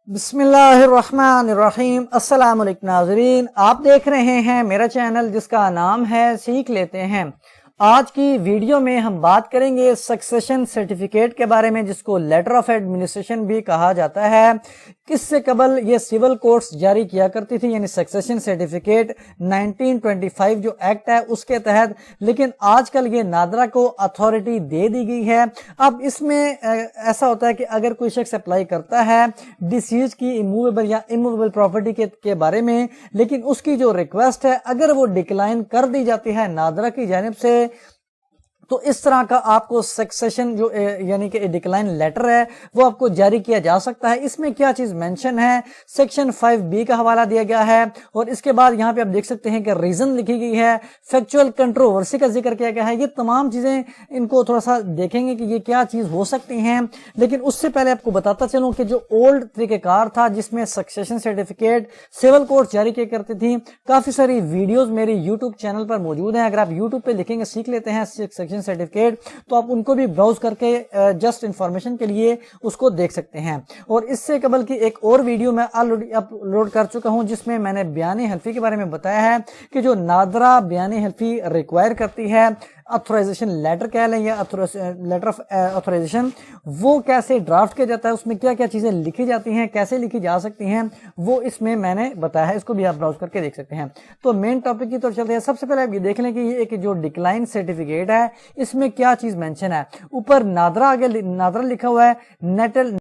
بسم اللہ الرحمن الرحیم۔ السلام علیکم ناظرین، آپ دیکھ رہے ہیں میرا چینل جس کا نام ہے سیکھ لیتے ہیں۔ آج کی ویڈیو میں ہم بات کریں گے سکسیشن سرٹیفکیٹ کے بارے میں، جس کو لیٹر آف ایڈمنسٹریشن بھی کہا جاتا ہے۔ کس سے قبل یہ سول کورٹس جاری کیا کرتی تھی، یعنی سکسیشن سرٹیفکیٹ 1925 جو ایکٹ ہے اس کے تحت، لیکن آج کل یہ نادرا کو اتھارٹی دے دی گئی ہے۔ اب اس میں ایسا ہوتا ہے کہ اگر کوئی شخص اپلائی کرتا ہے ڈیسیز کی ایموویبل یا اموویبل پراپرٹی کے بارے میں، لیکن اس کی جو ریکویسٹ ہے اگر وہ ڈکلائن کر دی جاتی ہے نادرا کی جانب سے، تو اس طرح کا آپ کو سکسیشن جو یعنی کہ ڈکلائن لیٹر ہے وہ آپ کو جاری کیا جا سکتا ہے۔ اس میں کیا چیز مینشن ہے، سیکشن 5B کا حوالہ دیا گیا ہے، اور اس کے بعد یہاں پہ آپ دیکھ سکتے ہیں کہ ریزن لکھی گئی ہے، فیکچوئل کنٹروورسی کا ذکر کیا گیا ہے۔ یہ تمام چیزیں ان کو تھوڑا سا دیکھیں گے کہ یہ کیا چیز ہو سکتی ہیں، لیکن اس سے پہلے آپ کو بتاتا چلوں کہ جو اولڈ طریقہ کار تھا جس میں سکسیشن سرٹیفکیٹ سول کورٹ جاری کیا کرتی تھی، کافی ساری ویڈیوز میری یوٹیوب چینل پر موجود ہیں۔ اگر آپ یوٹیوب پہ لکھیں گے سیکھ لیتے ہیں سیکشن سرٹیفکیٹ، تو آپ ان کو بھی براؤز کر کے جسٹ انفارمیشن کے لیے اس کو دیکھ سکتے ہیں۔ اور اس سے قبل کی ایک اور ویڈیو میں آلریڈی اپلوڈ کر چکا ہوں جس میں میں نے بیان حلفی کے بارے میں بتایا ہے کہ جو نادرا بیان حلفی ریکوائر کرتی ہے، اتھورائزیشن لیٹر کہہ لیں یا لیٹر آف اتھورائزیشن، وہ کیسے ڈرافٹ کیا جاتا ہے، اس میں کیا کیا چیزیں لکھی جاتی ہیں، کیسے لکھی جا سکتی ہیں، وہ اس میں نے بتایا ہے۔ اس کو بھی آپ براؤز کر کے دیکھ سکتے ہیں۔ تو مین ٹاپک کی طرف چلتے ہیں۔ سب سے پہلے آپ یہ دیکھ لیں کہ یہ ایک جو ڈکلائن سرٹیفکیٹ ہے اس میں کیا چیز مینشن ہے۔ اوپر نادرا آگے نادرا لکھا ہوا ہے، نیٹل۔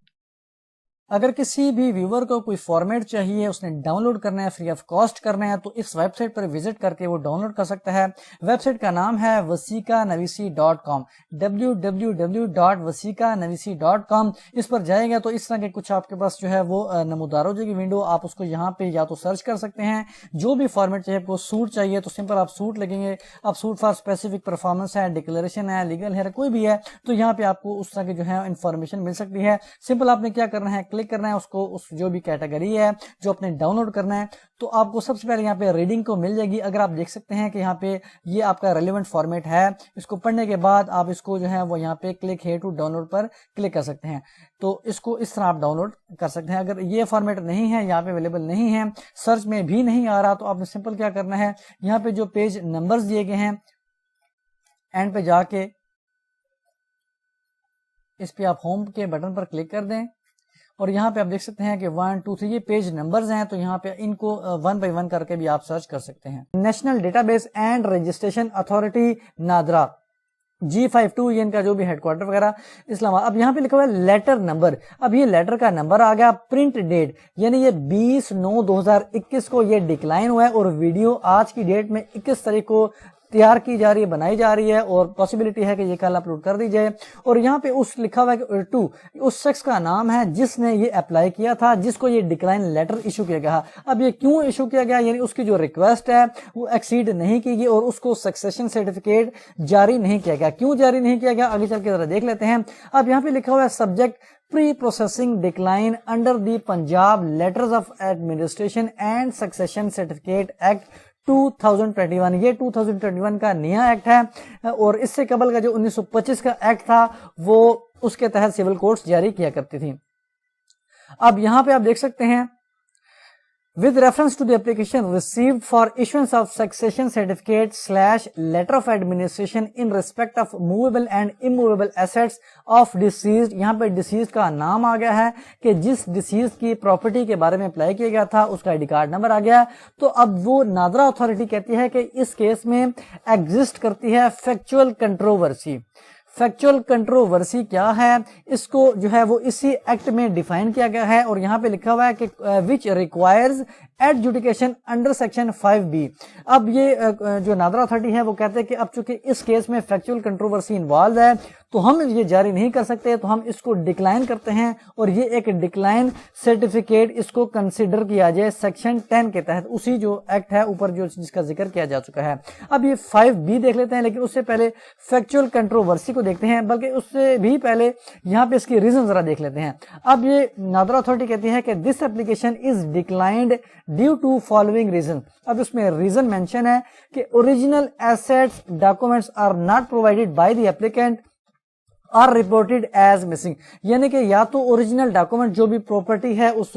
اگر کسی بھی ویور کو کوئی فارمیٹ چاہیے، اس نے ڈاؤن لوڈ کرنا ہے، فری آف کاسٹ کرنا ہے، تو اس ویب سائٹ پر وزٹ کر کے وہ ڈاؤن لوڈ کر سکتا ہے۔ ویب سائٹ کا نام ہے wasiqanavisi.com، www.wasiqanavisi.com۔ اس پر جائے گا تو اس طرح کے کچھ آپ کے پاس جو ہے وہ نمودار ہو جائے گی ونڈو۔ آپ اس کو یہاں پہ یا تو سرچ کر سکتے ہیں، جو بھی فارمیٹ چاہیے، آپ کو سوٹ چاہیے تو سمپل آپ سوٹ لگیں گے، آپ سوٹ فار اسپیسیفک پرفارمنس ہے، ڈکلیریشن ہے، لیگل ہے، کوئی بھی ہے، تو یہاں پہ آپ کو اس طرح کی جو ہے انفارمیشن مل سکتی ہے۔ سمپل آپ نے کیا کرنا ہے، کلک کرنا ہے اس کو، اس جو بھی کیٹیگری ہے جو اپنے ڈاؤن لوڈ کرنا ہے، تو آپ کو سب سے پہلے یہاں پہ ریڈنگ کو مل جائے گی۔ اگر آپ دیکھ سکتے ہیں کہ یہاں پہ یہ آپ کا ریلیونٹ فارمیٹ ہے، اس کو پڑھنے کے بعد آپ اس کو جو ہے وہ یہاں پہ click here to download پر کلک کر سکتے ہیں، تو اس کو اس طرح آپ ڈاؤن لوڈ کر سکتے ہیں۔ اگر یہ فارمیٹ نہیں ہے، یہاں پہ اویلیبل نہیں ہے، سرچ میں بھی نہیں آ رہا، تو آپ نے سمپل کیا کرنا ہے، یہاں پہ جو پیج نمبرز دیے گئے ہیں اینڈ پہ جا کے اس پہ آپ ہوم کے بٹن پر کلک کر دیں، اور یہاں پہ آپ دیکھ سکتے ہیں کہ 1 2 3 یہ پیج نمبرز ہیں، تو یہاں پہ ان کو 1 بائی 1 کر کے بھی آپ سرچ کر سکتے ہیں۔ National data base and registration authority NADRA G52، یہ ان کا جو بھی ہیڈ کوارٹر وغیرہ اسلام آباد۔ اب یہاں پہ لکھا ہوا ہے لیٹر نمبر، اب یہ لیٹر کا نمبر آ گیا۔ پرنٹ ڈیٹ یعنی یہ 20/9/2021 کو یہ ڈکلائن ہوا ہے، اور ویڈیو آج کی ڈیٹ میں 21 تاریخ کو تیار کی جا رہی ہے، بنائی جا رہی ہے، اور پاسبلٹی ہے کہ یہ کل اپلوڈ کر دی جائے۔ اور یہاں پہ اس لکھا ہوا ہے کہ 2 اس شخص کا نام ہے جس نے یہ اپلائی کیا تھا، جس کو یہ ڈکلائن لیٹر ایشو کیا گیا۔ اب یہ کیوں ایشو کیا گیا، یعنی اس کی جو ریکویسٹ ہے وہ ایکسیڈ نہیں کی گئی، اور اس کو سکسیشن سرٹیفکیٹ جاری نہیں کیا گیا۔ کیوں جاری نہیں کیا گیا، آگے چل کے ذرا دیکھ لیتے ہیں۔ اب یہاں پہ لکھا ہوا ہے subject pre processing decline under the Punjab letters of administration and succession certificate act 2021۔ یہ 2021 کا نیا ایکٹ ہے، اور اس سے قبل کا جو 1925 کا ایکٹ تھا وہ اس کے تحت سول کورٹس جاری کیا کرتی تھی۔ اب یہاں پہ آپ دیکھ سکتے ہیں with reference to the application received for issuance of succession certificate / letter of administration in respect of movable and immovable assets of deceased، یہاں پہ deceased کا نام آ گیا ہے کہ جس deceased کی پراپرٹی کے بارے میں اپلائی کیا گیا تھا اس کا آئی ڈی کارڈ نمبر آ گیا۔ تو اب وہ نادرا اتھارٹی کہتی ہے کہ اس کیس میں ایگزسٹ کرتی ہے فیکچوئل کنٹروورسی۔ فیکچوئل کنٹروورسی کیا ہے، اس کو جو ہے وہ اسی ایکٹ میں ڈیفائن کیا گیا ہے، اور یہاں پہ لکھا ہوا ہے کہ وچ requires adjudication under section 5B۔ اب یہ جو نادرا اتھارٹی ہے وہ کہتے ہیں کہ اب چونکہ اس کیس میں فیکچوئل کنٹروورسی انوالو ہے تو ہم یہ جاری نہیں کر سکتے، تو ہم اس کو ڈکلائن کرتے ہیں، اور یہ ایک ڈکلائن سرٹیفکیٹ اس کو کنسیڈر کیا جائے سیکشن 10 کے تحت، اسی جو ایکٹ ہے اوپر جو جس کا ذکر کیا جا چکا ہے۔ اب یہ 5B دیکھ لیتے ہیں، لیکن اس سے پہلے فیکچوئل کنٹروورسی کو دیکھتے ہیں، بلکہ اس سے بھی پہلے یہاں پہ اس کی ریزن ذرا دیکھ لیتے ہیں۔ اب یہ نادرا اتھارٹی کہتی ہے کہ this application is declined due to following reason. اب اس میں ریزن مینشن ہے کہ original assets documents are not provided by the applicant or reported as missing, یعنی کہ یا تو اوریجنل ڈاکومنٹ جو بھی پراپرٹی ہے اس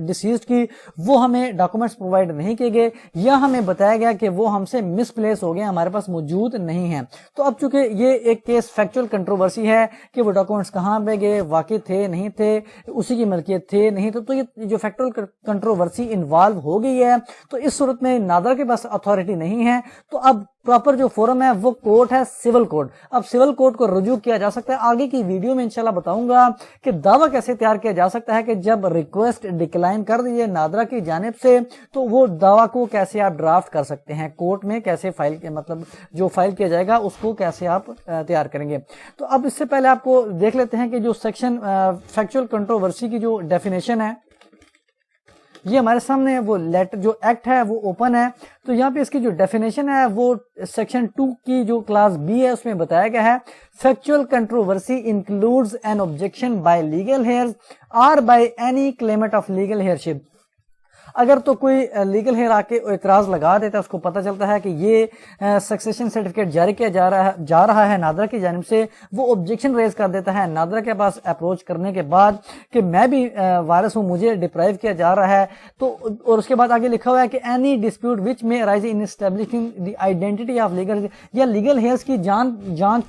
ڈیسیزڈ کی وہ ہمیں ڈاکومنٹس پرووائڈ نہیں کیے گئے، یا ہمیں بتایا گیا کہ وہ ہم سے مس پلیس ہو گئے، ہمارے پاس موجود نہیں ہیں۔ تو اب چونکہ یہ ایک کیس فیکچوئل کنٹروورسی ہے کہ وہ ڈاکومنٹس کہاں پہ گئے، واقع تھے نہیں تھے، اسی کی ملکیت تھے نہیں تھے، تو یہ جو فیکچوئل کنٹروورسی انوالو ہو گئی ہے، تو اس صورت میں نادرا کے پاس اتھارٹی نہیں ہے۔ تو اب پراپر جو فورم ہے وہ کورٹ ہے سول کورٹ۔ اب سول کورٹ کو رجوع کیا جا سکتا ہے۔ آگے کی ویڈیو میں انشاءاللہ بتاؤں گا کہ دعویٰ کیسے تیار کیا جا سکتا ہے کہ جب ریکویسٹ ڈکلائن کر دیجیے نادرا کی جانب سے تو وہ دعویٰ کو کیسے آپ ڈرافٹ کر سکتے ہیں، کورٹ میں کیسے فائل مطلب جو فائل کیا جائے گا اس کو کیسے آپ تیار کریں گے۔ تو اب اس سے پہلے آپ کو دیکھ لیتے ہیں کہ جو سیکشن فیکچوئل کنٹروورسی کی جو ڈیفینیشن ہے یہ ہمارے سامنے وہ لیٹر جو ایکٹ ہے وہ اوپن ہے۔ تو یہاں پہ اس کی جو ڈیفینیشن ہے وہ سیکشن 2 کی جو کلاس بی ہے اس میں بتایا گیا ہے، factual controversy includes an objection by legal heirs اور by any claimant of legal heirship. اگر تو کوئی لیگل ہیئر آ کے اعتراض لگا دیتا ہے، اس کو پتہ چلتا ہے کہ یہ سکسیشن سرٹیفکیٹ جاری کیا جا رہا ہے نادرا کی جانب سے، وہ آبجیکشن ریز کر دیتا ہے نادرا کے پاس اپروچ کرنے کے بعد کہ میں بھی وارث ہوں، مجھے ڈپرائیو کیا جا رہا ہے۔ تو اور اس کے بعد آگے لکھا ہوا ہے کہ اینی ڈسپیوٹ وچ میں rise in establishing the identity of legal, یا لیگل ہیئرز کی جانچ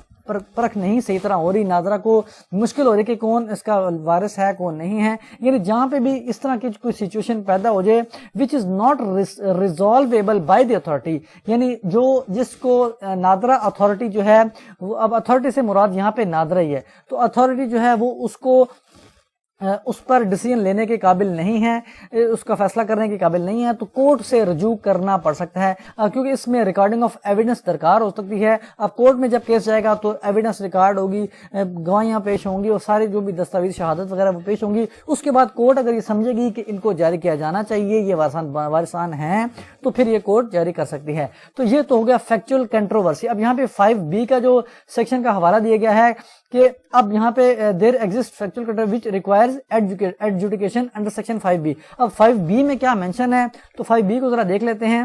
پرکھ نہیں صحیح طرح ہو رہی، نادرا کو مشکل ہو رہی کہ کون اس کا وارث ہے کون نہیں ہے، یعنی جہاں پہ بھی اس طرح کی کوئی سچویشن پیدا ہو جائے which is not resolvable by the authority، یعنی جس کو نادرا اتھارٹی جو ہے وہ، اب اتھارٹی سے مراد یہاں پہ نادرا ہی ہے، تو اتھارٹی جو ہے وہ اس پر ڈیسیژن لینے کے قابل نہیں ہے، اس کا فیصلہ کرنے کے قابل نہیں ہے، تو کورٹ سے رجوع کرنا پڑ سکتا ہے، کیونکہ اس میں ریکارڈنگ آف ایویڈنس درکار ہو سکتی ہے۔ اب کورٹ میں جب کیس جائے گا تو ایویڈنس ریکارڈ ہوگی، گواہیاں پیش ہوں گی اور ساری جو بھی دستاویز شہادت وغیرہ وہ پیش ہوں گی۔ اس کے بعد کورٹ اگر یہ سمجھے گی کہ ان کو جاری کیا جانا چاہیے، یہ وارثان ہیں، تو پھر یہ کورٹ جاری کر سکتی ہے۔ تو یہ تو ہو گیا فیکچوئل کنٹروورسی۔ اب یہاں پہ 5B کا جو سیکشن کا حوالہ دیا گیا ہے کہ اب یہاں پہ there exist factual controversy which requires adjudication under section 5B۔ اب 5B میں کیا مینشن ہے تو 5B کو ذرا دیکھ لیتے ہیں۔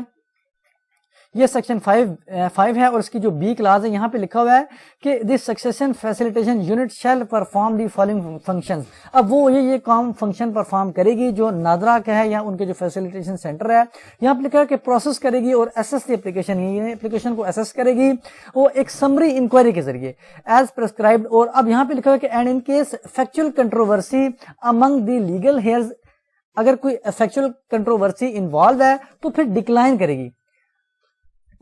یہ سیکشن 5 ہے اور اس کی جو بی کلاس ہے یہاں پہ لکھا ہوا ہے کہ دس succession facilitation unit shall perform the following functions. اب وہ یہ کام فنکشن پرفارم کرے گی جو نادرا کا ہے یا ان کے جو فیسیلیٹیشن سینٹر ہے، یہاں پہ لکھا ہے کہ پروسیس کرے گی اور ایسس دی اپلیکیشن، یہ اپلیکیشن کو ایسس کرے گی وہ ایک سمری انکوائری کے ذریعے ایز پرسکرائبڈ۔ اور اب یہاں پہ لکھا ہے کہ and in case factual controversy among the legal heirs, اگر کوئی فیکچوئل کنٹروورسی انوالو ہے تو پھر ڈکلائن کرے گی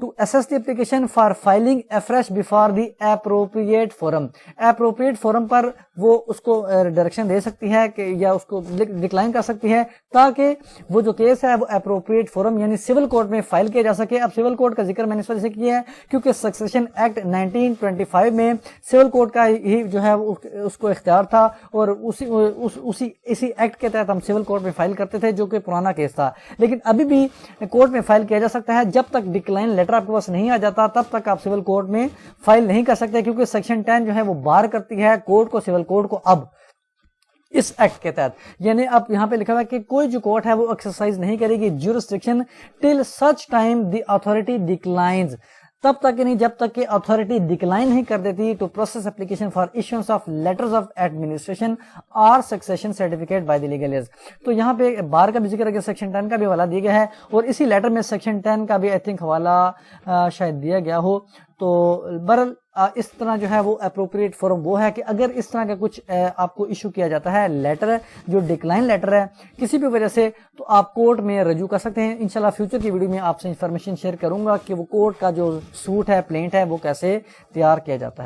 to assess the application for filing afresh before the appropriate forum۔ appropriate forum پر وہ اس کو ڈائریکشن دے سکتی ہے کہ یا اس کو ڈکلائن کر سکتی ہے تاکہ وہ جو کیس ہے وہ اپروپریٹ فورم یعنی سول کورٹ میں فائل کیا جا سکے۔ اب سول کورٹ کا ذکر میں نے اس وجہ سے کیا ہے کیونکہ سکسیشن ایکٹ 1925 میں سول کورٹ کا ہی جو ہے اس کو اختیار تھا اور اسی ایکٹ کے تحت ہم سول کورٹ میں فائل کرتے تھے جو کہ پرانا کیس تھا، لیکن ابھی بھی کورٹ میں فائل کیا جا سکتا ہے۔ جب تک ڈکلائن لیٹر آپ کے پاس نہیں آ جاتا تب تک آپ سول کورٹ میں فائل نہیں کر سکتے، کیونکہ سیکشن 10 جو ہے وہ بار کرتی ہے کورٹ کو، سول کورٹ کو اب اس ایکٹ کے تحت۔ یعنی اب یہاں پہ لکھا ہوا ہے کہ کوئی جو کورٹ ہے وہ ایکسرسائز نہیں کرے گی jurisdiction till such time the authority declines, تب تک نہیں جب تک کہ اتھارٹی ڈکلائن نہیں کر دیتی to process application for issuance of letters of administration اور succession certificate by the legal heirs. تو یہاں پہ بار کا بھی ذکر ہے کہ سیکشن 10 کا بھی حوالہ دیا گیا ہے اور اسی لیٹر میں سیکشن 10 کا بھی آئی تھنک حوالہ شاید دیا گیا ہو۔ تو برل اس طرح جو ہے وہ اپروپریٹ فورم وہ ہے کہ اگر اس طرح کا کچھ آپ کو ایشو کیا جاتا ہے لیٹر جو ڈکلائن لیٹر ہے کسی بھی وجہ سے، تو آپ کورٹ میں رجوع کر سکتے ہیں۔ انشاءاللہ فیوچر کی ویڈیو میں آپ سے انفارمیشن شیئر کروں گا کہ وہ کورٹ کا جو سوٹ ہے پلینٹ ہے وہ کیسے تیار کیا جاتا ہے۔